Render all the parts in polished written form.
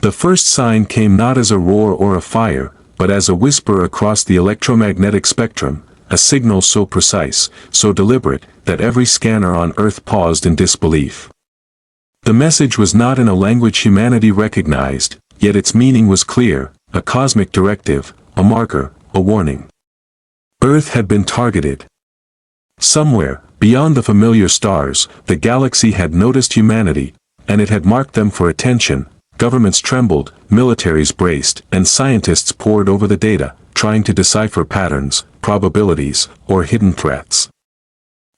The first sign came not as a roar or a fire, but as a whisper across the electromagnetic spectrum, a signal so precise, so deliberate, that every scanner on Earth paused in disbelief. The message was not in a language humanity recognized, yet its meaning was clear, a cosmic directive, a marker, a warning. Earth had been targeted. Somewhere, beyond the familiar stars, the galaxy had noticed humanity, and it had marked them for attention. Governments trembled, militaries braced, and scientists pored over the data, trying to decipher patterns, probabilities, or hidden threats.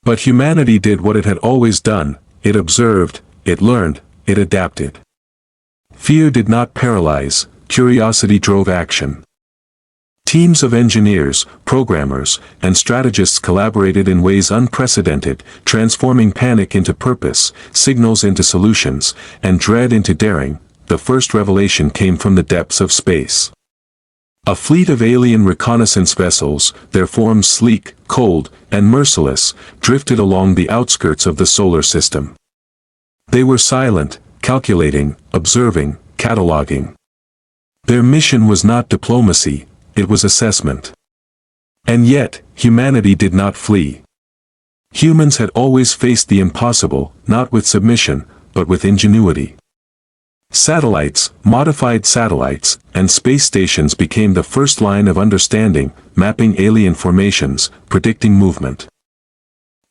But humanity did what it had always done: it observed, it learned, it adapted. Fear did not paralyze, curiosity drove action. Teams of engineers, programmers, and strategists collaborated in ways unprecedented, transforming panic into purpose, signals into solutions, and dread into daring. The first revelation came from the depths of space. A fleet of alien reconnaissance vessels, their forms sleek, cold, and merciless, drifted along the outskirts of the solar system. They were silent, calculating, observing, cataloging. Their mission was not diplomacy, it was assessment. And yet, humanity did not flee. Humans had always faced the impossible, not with submission, but with ingenuity. Satellites, modified satellites, and space stations became the first line of understanding, mapping alien formations, predicting movement,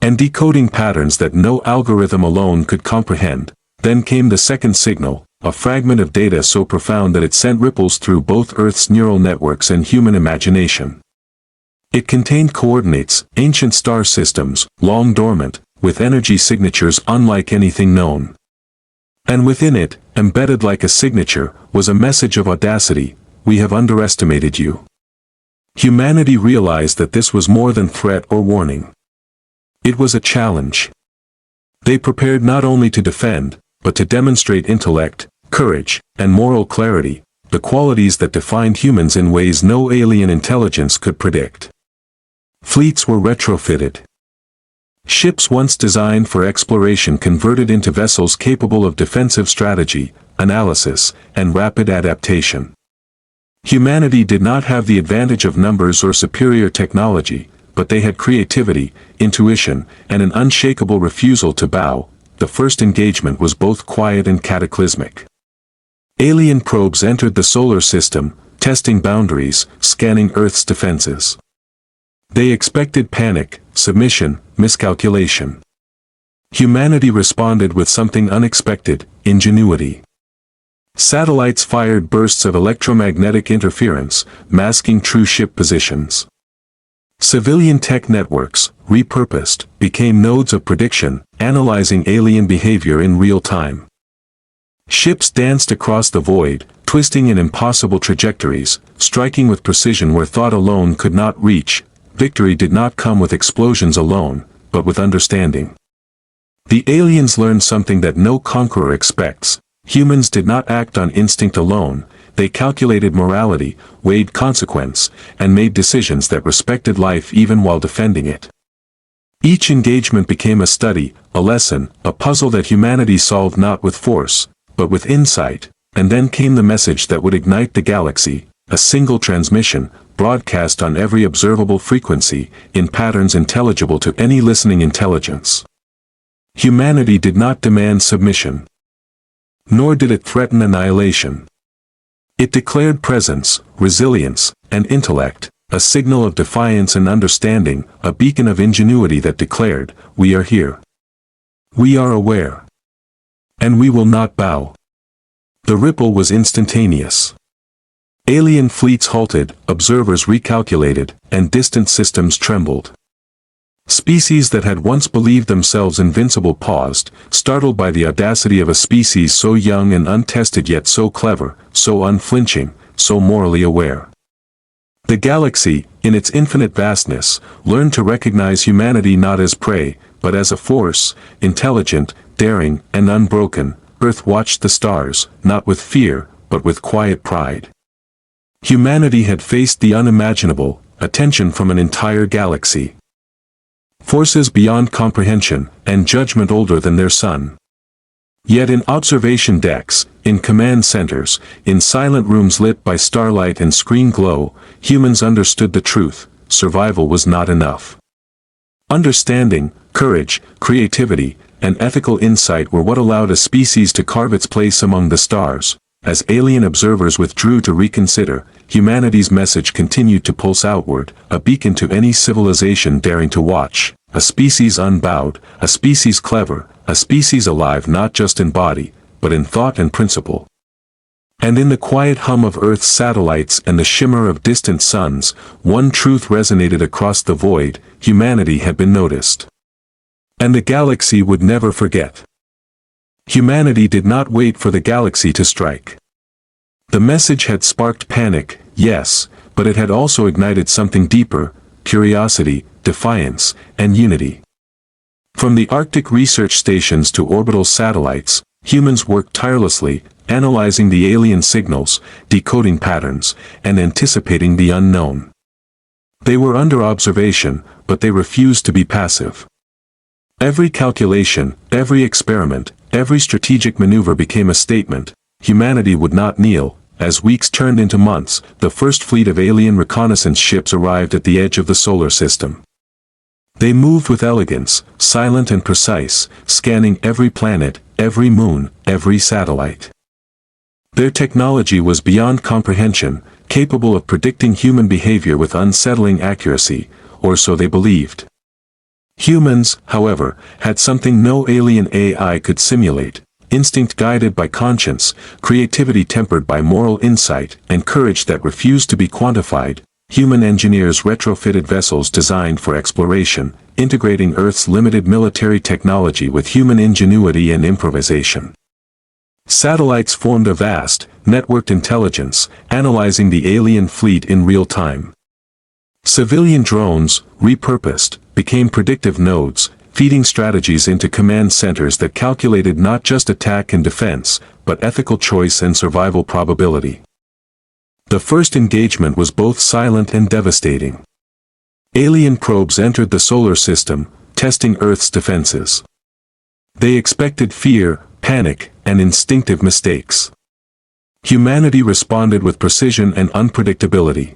and decoding patterns that no algorithm alone could comprehend. Then came the second signal, a fragment of data so profound that it sent ripples through both Earth's neural networks and human imagination. It contained coordinates, ancient star systems, long dormant, with energy signatures unlike anything known. And within it, embedded like a signature, was a message of audacity: we have underestimated you. Humanity realized that this was more than threat or warning. It was a challenge. They prepared not only to defend, but to demonstrate intellect, courage, and moral clarity, the qualities that defined humans in ways no alien intelligence could predict. Fleets were retrofitted. Ships once designed for exploration converted into vessels capable of defensive strategy, analysis, and rapid adaptation. Humanity did not have the advantage of numbers or superior technology, but they had creativity, intuition, and an unshakable refusal to bow. The first engagement was both quiet and cataclysmic. Alien probes entered the solar system, testing boundaries, scanning Earth's defenses. They expected panic, submission, miscalculation. Humanity responded with something unexpected: ingenuity. Satellites fired bursts of electromagnetic interference, masking true ship positions. Civilian tech networks, repurposed, became nodes of prediction, analyzing alien behavior in real time. Ships danced across the void, twisting in impossible trajectories, striking with precision where thought alone could not reach. Victory did not come with explosions alone, but with understanding. The aliens learned something that no conqueror expects: humans did not act on instinct alone, they calculated morality, weighed consequence, and made decisions that respected life even while defending it. Each engagement became a study, a lesson, a puzzle that humanity solved not with force, but with insight. And then came the message that would ignite the galaxy: a single transmission, broadcast on every observable frequency, in patterns intelligible to any listening intelligence. Humanity did not demand submission. Nor did it threaten annihilation. It declared presence, resilience, and intellect, a signal of defiance and understanding, a beacon of ingenuity that declared, we are here. We are aware. And we will not bow. The ripple was instantaneous. Alien fleets halted, observers recalculated, and distant systems trembled. Species that had once believed themselves invincible paused, startled by the audacity of a species so young and untested yet so clever, so unflinching, so morally aware. The galaxy, in its infinite vastness, learned to recognize humanity not as prey, but as a force, intelligent, daring, and unbroken. Earth watched the stars, not with fear, but with quiet pride. Humanity had faced the unimaginable, attention from an entire galaxy. Forces beyond comprehension, and judgment older than their sun. Yet in observation decks, in command centers, in silent rooms lit by starlight and screen glow, humans understood the truth: survival was not enough. Understanding, courage, creativity, and ethical insight were what allowed a species to carve its place among the stars. As alien observers withdrew to reconsider, humanity's message continued to pulse outward, a beacon to any civilization daring to watch, a species unbowed, a species clever, a species alive not just in body, but in thought and principle. And in the quiet hum of Earth's satellites and the shimmer of distant suns, one truth resonated across the void: humanity had been noticed. And the galaxy would never forget. Humanity did not wait for the galaxy to strike. The message had sparked panic, yes, but it had also ignited something deeper: curiosity, defiance, and unity. From the Arctic research stations to orbital satellites, humans worked tirelessly, analyzing the alien signals, decoding patterns, and anticipating the unknown. They were under observation, but they refused to be passive. Every calculation, every experiment, every strategic maneuver became a statement. Humanity would not kneel. As weeks turned into months, the first fleet of alien reconnaissance ships arrived at the edge of the solar system. They moved with elegance, silent and precise, scanning every planet, every moon, every satellite. Their technology was beyond comprehension, capable of predicting human behavior with unsettling accuracy, or so they believed. Humans, however, had something no alien AI could simulate: instinct guided by conscience, creativity tempered by moral insight, and courage that refused to be quantified. Human engineers retrofitted vessels designed for exploration, integrating Earth's limited military technology with human ingenuity and improvisation. Satellites formed a vast, networked intelligence, analyzing the alien fleet in real time. Civilian drones, repurposed, became predictive nodes, feeding strategies into command centers that calculated not just attack and defense, but ethical choice and survival probability. The first engagement was both silent and devastating. Alien probes entered the solar system, testing Earth's defenses. They expected fear, panic, and instinctive mistakes. Humanity responded with precision and unpredictability.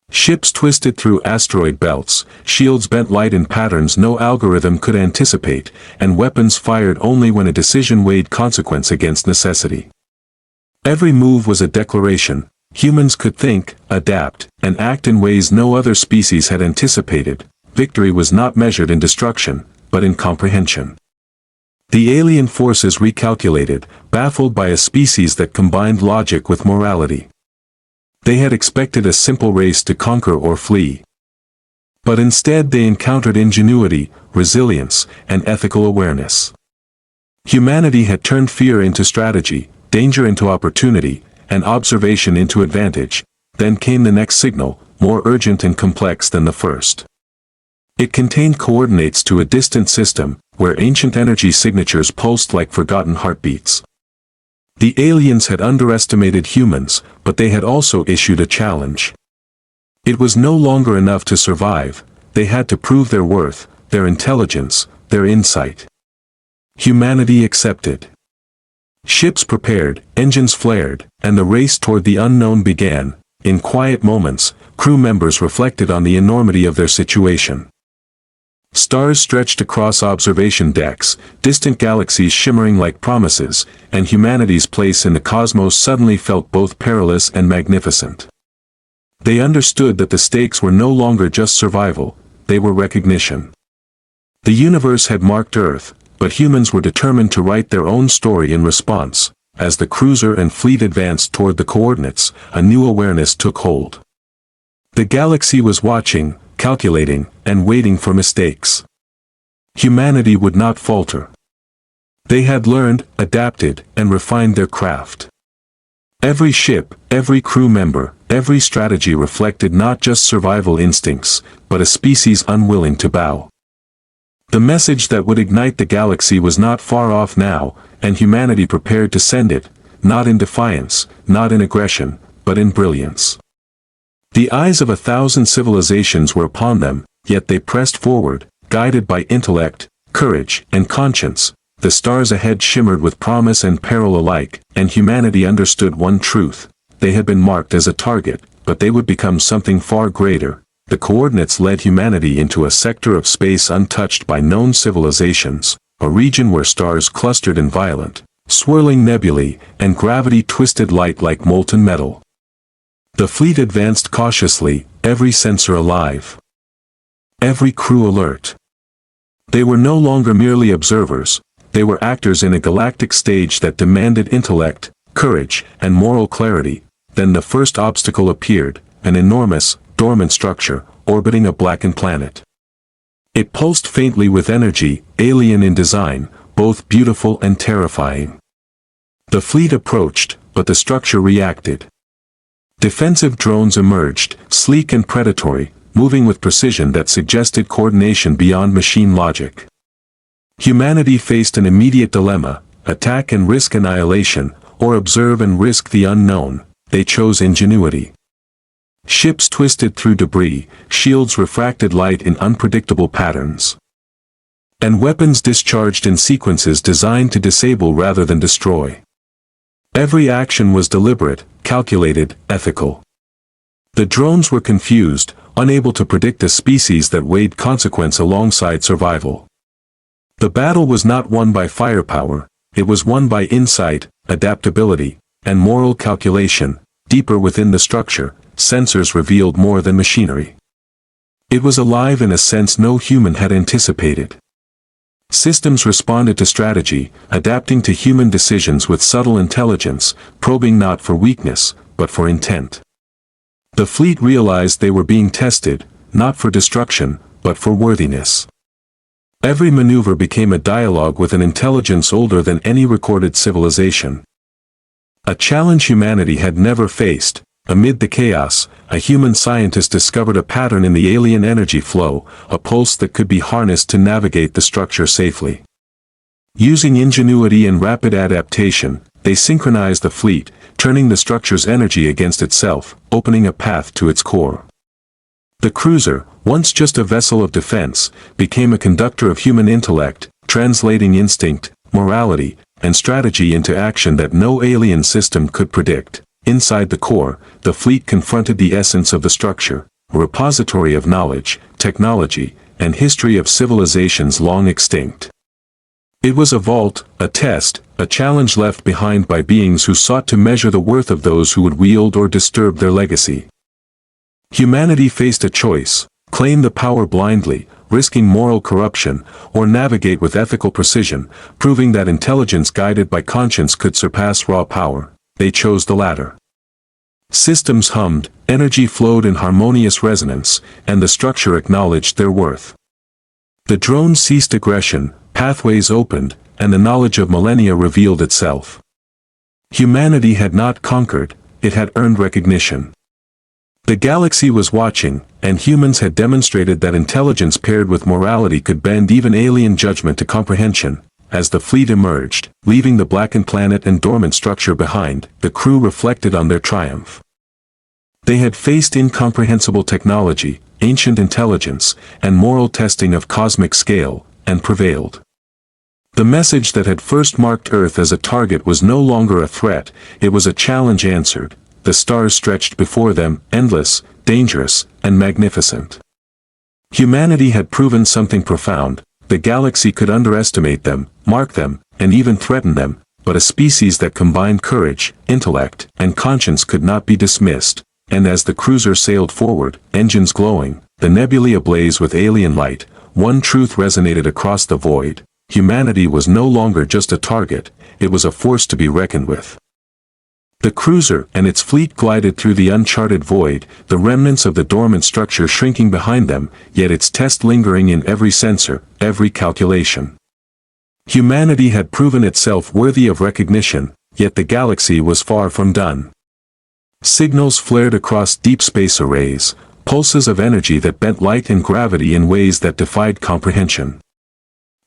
Ships twisted through asteroid belts, shields bent light in patterns no algorithm could anticipate, and weapons fired only when a decision weighed consequence against necessity. Every move was a declaration: humans could think, adapt, and act in ways no other species had anticipated. Victory was not measured in destruction, but in comprehension. The alien forces recalculated, baffled by a species that combined logic with morality. They had expected a simple race to conquer or flee. But instead they encountered ingenuity, resilience, and ethical awareness. Humanity had turned fear into strategy, danger into opportunity, and observation into advantage. Then came the next signal, more urgent and complex than the first. It contained coordinates to a distant system, where ancient energy signatures pulsed like forgotten heartbeats. The aliens had underestimated humans, but they had also issued a challenge. It was no longer enough to survive, they had to prove their worth, their intelligence, their insight. Humanity accepted. Ships prepared, engines flared, and the race toward the unknown began. In quiet moments, crew members reflected on the enormity of their situation. Stars stretched across observation decks, distant galaxies shimmering like promises, and humanity's place in the cosmos suddenly felt both perilous and magnificent. They understood that the stakes were no longer just survival, they were recognition. The universe had marked Earth, but humans were determined to write their own story in response. As the cruiser and fleet advanced toward the coordinates, a new awareness took hold. The galaxy was watching, calculating, and waiting for mistakes. Humanity would not falter. They had learned, adapted, and refined their craft. Every ship, every crew member, every strategy reflected not just survival instincts, but a species unwilling to bow. The message that would ignite the galaxy was not far off now, and humanity prepared to send it, not in defiance, not in aggression, but in brilliance. The eyes of 1,000 civilizations were upon them, yet they pressed forward, guided by intellect, courage, and conscience, the stars ahead shimmered with promise and peril alike, and humanity understood one truth. They had been marked as a target, but they would become something far greater. The coordinates led humanity into a sector of space untouched by known civilizations, a region where stars clustered in violent, swirling nebulae, and gravity twisted light like molten metal. The fleet advanced cautiously, every sensor alive, every crew alert. They were no longer merely observers, they were actors in a galactic stage that demanded intellect, courage, and moral clarity. Then the first obstacle appeared, an enormous, dormant structure, orbiting a blackened planet. It pulsed faintly with energy, alien in design, both beautiful and terrifying. The fleet approached, but the structure reacted. Defensive drones emerged, sleek and predatory, moving with precision that suggested coordination beyond machine logic. Humanity faced an immediate dilemma: attack and risk annihilation, or observe and risk the unknown. They chose ingenuity. Ships twisted through debris, shields refracted light in unpredictable patterns, and weapons discharged in sequences designed to disable rather than destroy. Every action was deliberate, calculated, ethical. The drones were confused, unable to predict a species that weighed consequence alongside survival. The battle was not won by firepower, it was won by insight, adaptability, and moral calculation. Deeper within the structure, sensors revealed more than machinery. It was alive in a sense no human had anticipated. Systems responded to strategy, adapting to human decisions with subtle intelligence, probing not for weakness, but for intent. The fleet realized they were being tested, not for destruction, but for worthiness. Every maneuver became a dialogue with an intelligence older than any recorded civilization. A challenge humanity had never faced. Amid the chaos, a human scientist discovered a pattern in the alien energy flow, a pulse that could be harnessed to navigate the structure safely. Using ingenuity and rapid adaptation, they synchronized the fleet, turning the structure's energy against itself, opening a path to its core. The cruiser, once just a vessel of defense, became a conductor of human intellect, translating instinct, morality, and strategy into action that no alien system could predict. Inside the core, the fleet confronted the essence of the structure, a repository of knowledge, technology, and history of civilizations long extinct. It was a vault, a test, a challenge left behind by beings who sought to measure the worth of those who would wield or disturb their legacy. Humanity faced a choice: claim the power blindly, risking moral corruption, or navigate with ethical precision, proving that intelligence guided by conscience could surpass raw power. They chose the latter. Systems hummed, energy flowed in harmonious resonance, and the structure acknowledged their worth. The drones ceased aggression, pathways opened, and the knowledge of millennia revealed itself. Humanity had not conquered, it had earned recognition. The galaxy was watching, and humans had demonstrated that intelligence paired with morality could bend even alien judgment to comprehension. As the fleet emerged, leaving the blackened planet and dormant structure behind, the crew reflected on their triumph. They had faced incomprehensible technology, ancient intelligence, and moral testing of cosmic scale, and prevailed. The message that had first marked Earth as a target was no longer a threat, it was a challenge answered. The stars stretched before them, endless, dangerous, and magnificent. Humanity had proven something profound: the galaxy could underestimate them, mark them, and even threaten them, but a species that combined courage, intellect, and conscience could not be dismissed. And as the cruiser sailed forward, engines glowing, the nebulae ablaze with alien light, one truth resonated across the void: humanity was no longer just a target, it was a force to be reckoned with. The cruiser and its fleet glided through the uncharted void, the remnants of the dormant structure shrinking behind them, yet its test lingering in every sensor, every calculation. Humanity had proven itself worthy of recognition, yet the galaxy was far from done. Signals flared across deep space arrays, pulses of energy that bent light and gravity in ways that defied comprehension.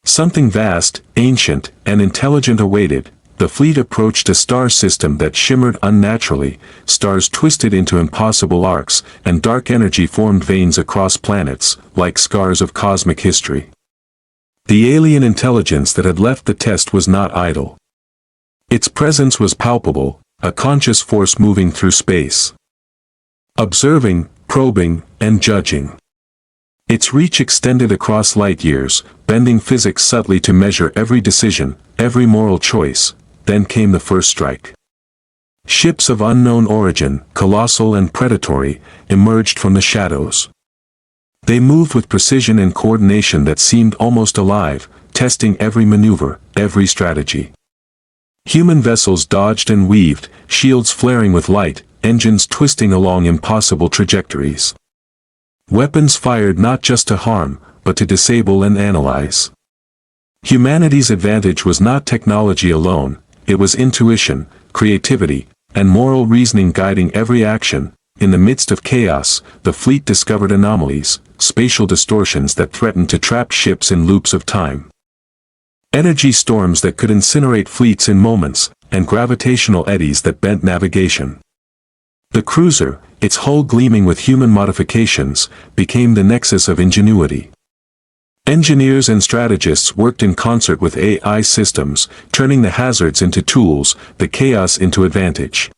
Something vast, ancient, and intelligent awaited. The fleet approached a star system that shimmered unnaturally, stars twisted into impossible arcs, and dark energy formed veins across planets, like scars of cosmic history. The alien intelligence that had left the test was not idle. Its presence was palpable, a conscious force moving through space. Observing, probing, and judging. Its reach extended across light years, bending physics subtly to measure every decision, every moral choice. Then came the first strike. Ships of unknown origin, colossal and predatory, emerged from the shadows. They moved with precision and coordination that seemed almost alive, testing every maneuver, every strategy. Human vessels dodged and weaved, shields flaring with light, engines twisting along impossible trajectories. Weapons fired not just to harm, but to disable and analyze. Humanity's advantage was not technology alone, it was intuition, creativity, and moral reasoning guiding every action. In the midst of chaos, the fleet discovered anomalies, spatial distortions that threatened to trap ships in loops of time. Energy storms that could incinerate fleets in moments, and gravitational eddies that bent navigation. The cruiser, its hull gleaming with human modifications, became the nexus of ingenuity. Engineers and strategists worked in concert with AI systems, turning the hazards into tools, the chaos into advantage.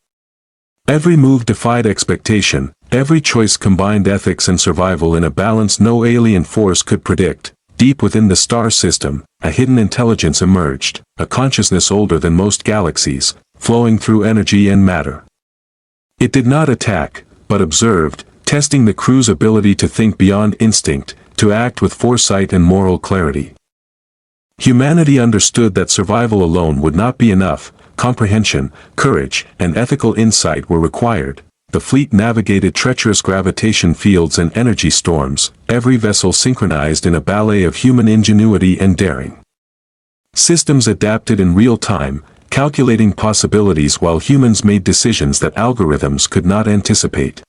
Every move defied expectation, every choice combined ethics and survival in a balance no alien force could predict. Deep within the star system, a hidden intelligence emerged, a consciousness older than most galaxies, flowing through energy and matter. It did not attack, but observed, testing the crew's ability to think beyond instinct, to act with foresight and moral clarity. Humanity understood that survival alone would not be enough, comprehension, courage, and ethical insight were required. The fleet navigated treacherous gravitation fields and energy storms, every vessel synchronized in a ballet of human ingenuity and daring. Systems adapted in real time, calculating possibilities while humans made decisions that algorithms could not anticipate.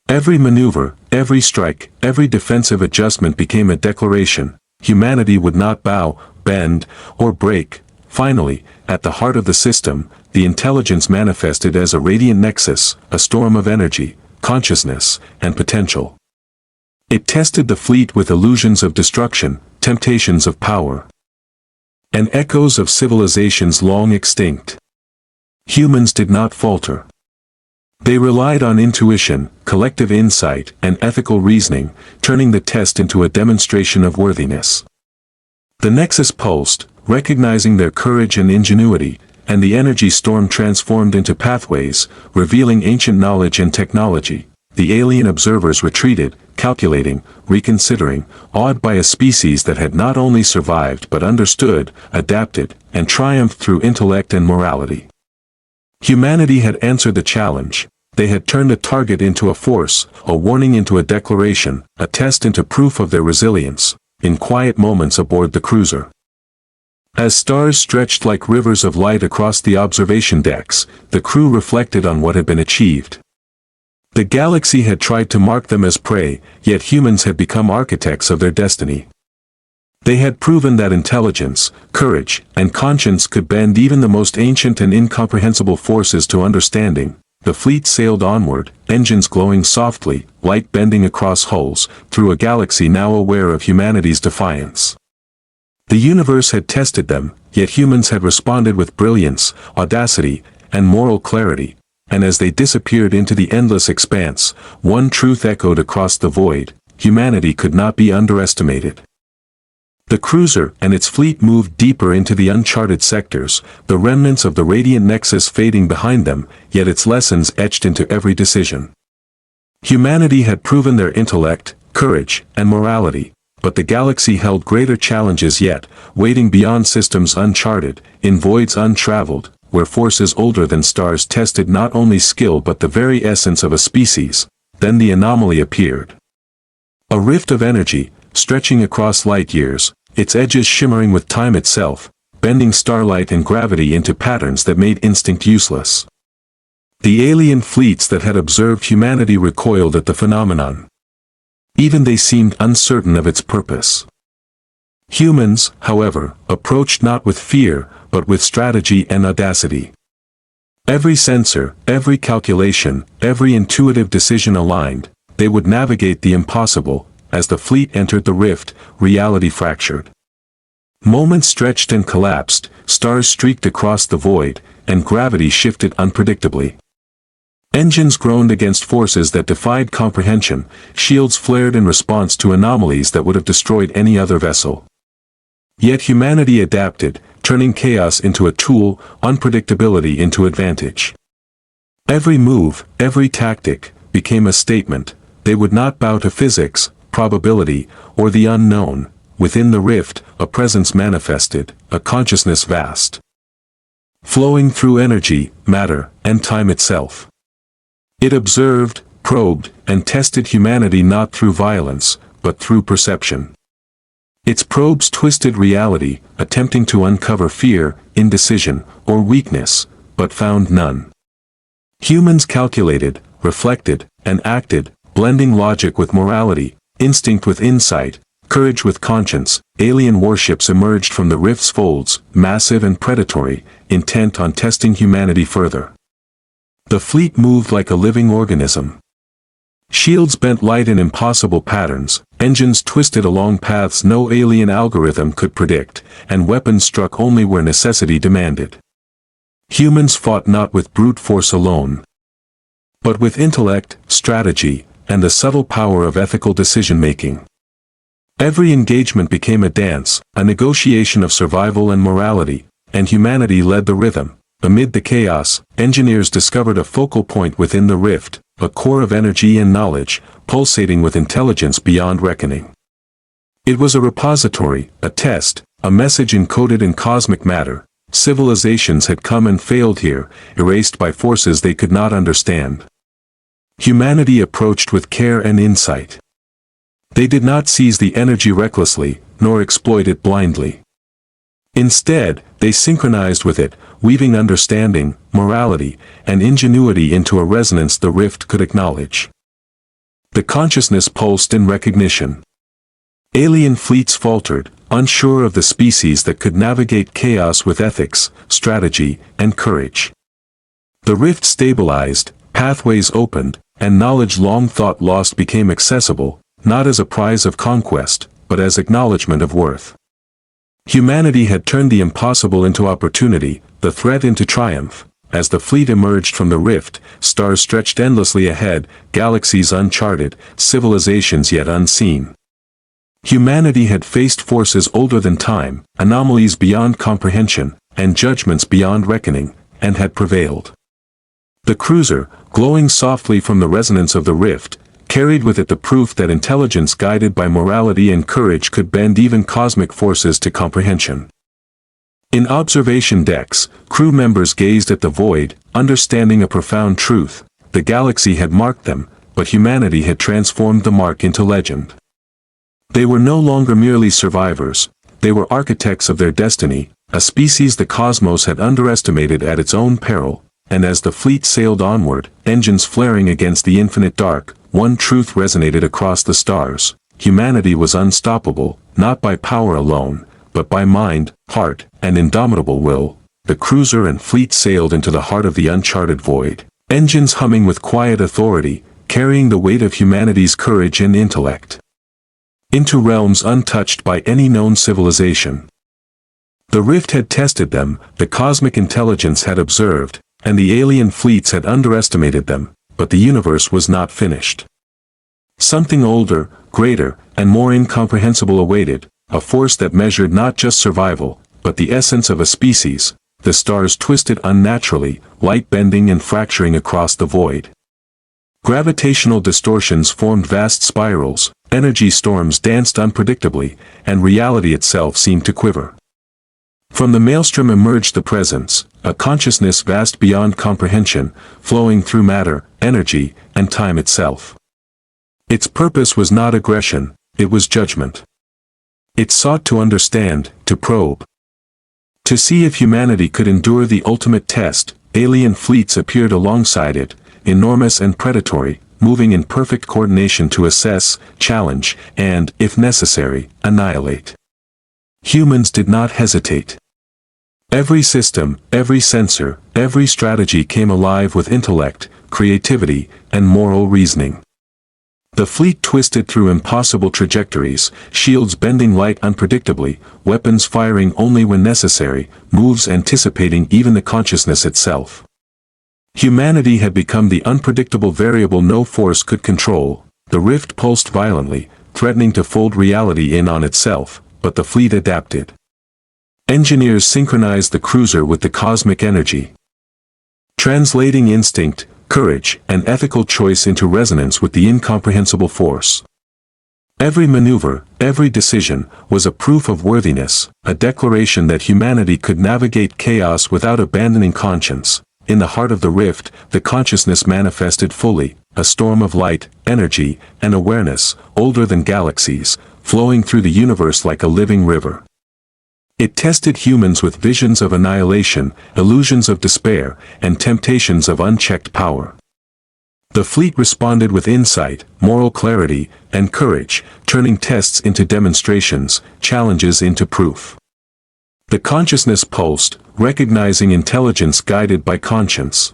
Every maneuver, every strike, every defensive adjustment became a declaration. Humanity would not bow, bend, or break. Finally, at the heart of the system, the intelligence manifested as a radiant nexus, a storm of energy, consciousness, and potential. It tested the fleet with illusions of destruction, temptations of power, and echoes of civilizations long extinct. Humans did not falter. They relied on intuition, collective insight, and ethical reasoning, turning the test into a demonstration of worthiness. The nexus pulsed, recognizing their courage and ingenuity, and the energy storm transformed into pathways, revealing ancient knowledge and technology. The alien observers retreated, calculating, reconsidering, awed by a species that had not only survived but understood, adapted, and triumphed through intellect and morality. Humanity had answered the challenge. They had turned a target into a force, a warning into a declaration, a test into proof of their resilience, in quiet moments aboard the cruiser. As stars stretched like rivers of light across the observation decks, the crew reflected on what had been achieved. The galaxy had tried to mark them as prey, yet humans had become architects of their destiny. They had proven that intelligence, courage, and conscience could bend even the most ancient and incomprehensible forces to understanding. The fleet sailed onward, engines glowing softly, light bending across hulls, through a galaxy now aware of humanity's defiance. The universe had tested them, yet humans had responded with brilliance, audacity, and moral clarity, and as they disappeared into the endless expanse, one truth echoed across the void: humanity could not be underestimated. The cruiser and its fleet moved deeper into the uncharted sectors, the remnants of the radiant nexus fading behind them, yet its lessons etched into every decision. Humanity had proven their intellect, courage, and morality. But the galaxy held greater challenges yet, waiting beyond systems uncharted, in voids untraveled, where forces older than stars tested not only skill but the very essence of a species. Then the anomaly appeared. A rift of energy, stretching across light years, its edges shimmering with time itself, bending starlight and gravity into patterns that made instinct useless. The alien fleets that had observed humanity recoiled at the phenomenon. Even they seemed uncertain of its purpose. Humans, however, approached not with fear, but with strategy and audacity. Every sensor, every calculation, every intuitive decision aligned. They would navigate the impossible. As the fleet entered the rift, reality fractured. Moments stretched and collapsed, stars streaked across the void, and gravity shifted unpredictably. Engines groaned against forces that defied comprehension, shields flared in response to anomalies that would have destroyed any other vessel. Yet humanity adapted, turning chaos into a tool, unpredictability into advantage. Every move, every tactic, became a statement. They would not bow to physics, probability, or the unknown. Within the rift, a presence manifested, a consciousness vast, flowing through energy, matter, and time itself. It observed, probed, and tested humanity not through violence, but through perception. Its probes twisted reality, attempting to uncover fear, indecision, or weakness, but found none. Humans calculated, reflected, and acted, blending logic with morality, instinct with insight, courage with conscience. Alien warships emerged from the rift's folds, massive and predatory, intent on testing humanity further. The fleet moved like a living organism. Shields bent light in impossible patterns, engines twisted along paths no alien algorithm could predict, and weapons struck only where necessity demanded. Humans fought not with brute force alone, but with intellect, strategy, and the subtle power of ethical decision-making. Every engagement became a dance, a negotiation of survival and morality, and humanity led the rhythm. Amid the chaos, engineers discovered a focal point within the rift, a core of energy and knowledge, pulsating with intelligence beyond reckoning. It was a repository, a test, a message encoded in cosmic matter. Civilizations had come and failed here, erased by forces they could not understand. Humanity approached with care and insight. They did not seize the energy recklessly, nor exploit it blindly. Instead, they synchronized with it, weaving understanding, morality, and ingenuity into a resonance the rift could acknowledge. The consciousness pulsed in recognition. Alien fleets faltered, unsure of the species that could navigate chaos with ethics, strategy, and courage. The rift stabilized, pathways opened, and knowledge long thought lost became accessible, not as a prize of conquest, but as acknowledgement of worth. Humanity had turned the impossible into opportunity, the threat into triumph. As the fleet emerged from the rift, stars stretched endlessly ahead, galaxies uncharted, civilizations yet unseen. Humanity had faced forces older than time, anomalies beyond comprehension, and judgments beyond reckoning, and had prevailed. The cruiser, glowing softly from the resonance of the rift, carried with it the proof that intelligence guided by morality and courage could bend even cosmic forces to comprehension. In observation decks, crew members gazed at the void, understanding a profound truth. The galaxy had marked them, but humanity had transformed the mark into legend. They were no longer merely survivors, they were architects of their destiny, a species the cosmos had underestimated at its own peril. And as the fleet sailed onward, engines flaring against the infinite dark, one truth resonated across the stars: humanity was unstoppable, not by power alone, but by mind, heart, and indomitable will. The cruiser and fleet sailed into the heart of the uncharted void, engines humming with quiet authority, carrying the weight of humanity's courage and intellect into realms untouched by any known civilization. The rift had tested them, the cosmic intelligence had observed, and the alien fleets had underestimated them, but the universe was not finished. Something older, greater, and more incomprehensible awaited, a force that measured not just survival, but the essence of a species. The stars twisted unnaturally, light bending and fracturing across the void. Gravitational distortions formed vast spirals, energy storms danced unpredictably, and reality itself seemed to quiver. From the maelstrom emerged the presence, a consciousness vast beyond comprehension, flowing through matter, energy, and time itself. Its purpose was not aggression, it was judgment. It sought to understand, to probe. To see if humanity could endure the ultimate test. Alien fleets appeared alongside it, enormous and predatory, moving in perfect coordination to assess, challenge, and, if necessary, annihilate. Humans did not hesitate. Every system, every sensor, every strategy came alive with intellect, creativity, and moral reasoning. The fleet twisted through impossible trajectories, shields bending light unpredictably, weapons firing only when necessary, moves anticipating even the consciousness itself. Humanity had become the unpredictable variable no force could control. The rift pulsed violently, threatening to fold reality in on itself, but the fleet adapted. Engineers synchronized the cruiser with the cosmic energy, translating instinct, courage, and ethical choice into resonance with the incomprehensible force. Every maneuver, every decision, was a proof of worthiness, a declaration that humanity could navigate chaos without abandoning conscience. In the heart of the rift, the consciousness manifested fully, a storm of light, energy, and awareness, older than galaxies, flowing through the universe like a living river. It tested humans with visions of annihilation, illusions of despair, and temptations of unchecked power. The fleet responded with insight, moral clarity, and courage, turning tests into demonstrations, challenges into proof. The consciousness pulsed, recognizing intelligence guided by conscience.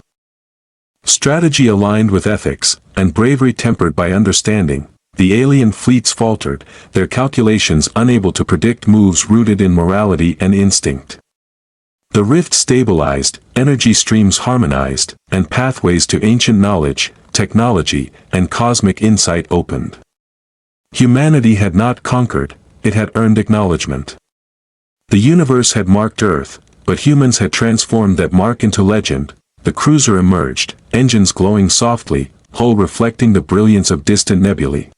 Strategy aligned with ethics, and bravery tempered by understanding. The alien fleets faltered, their calculations unable to predict moves rooted in morality and instinct. The rift stabilized, energy streams harmonized, and pathways to ancient knowledge, technology, and cosmic insight opened. Humanity had not conquered, it had earned acknowledgement. The universe had marked Earth, but humans had transformed that mark into legend. The cruiser emerged, engines glowing softly, hull reflecting the brilliance of distant nebulae.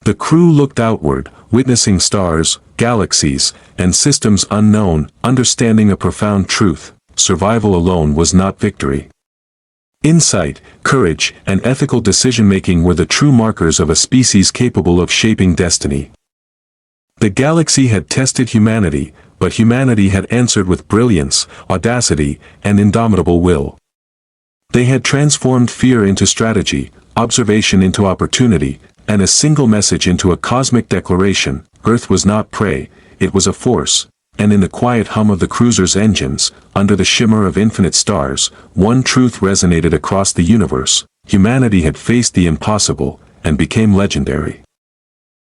The crew looked outward, witnessing stars, galaxies, and systems unknown, understanding a profound truth: survival alone was not victory. Insight, courage, and ethical decision-making were the true markers of a species capable of shaping destiny. The galaxy had tested humanity, but humanity had answered with brilliance, audacity, and indomitable will. They had transformed fear into strategy, observation into opportunity, and a single message into a cosmic declaration: Earth was not prey, it was a force. And in the quiet hum of the cruiser's engines, under the shimmer of infinite stars, one truth resonated across the universe: humanity had faced the impossible, and became legendary.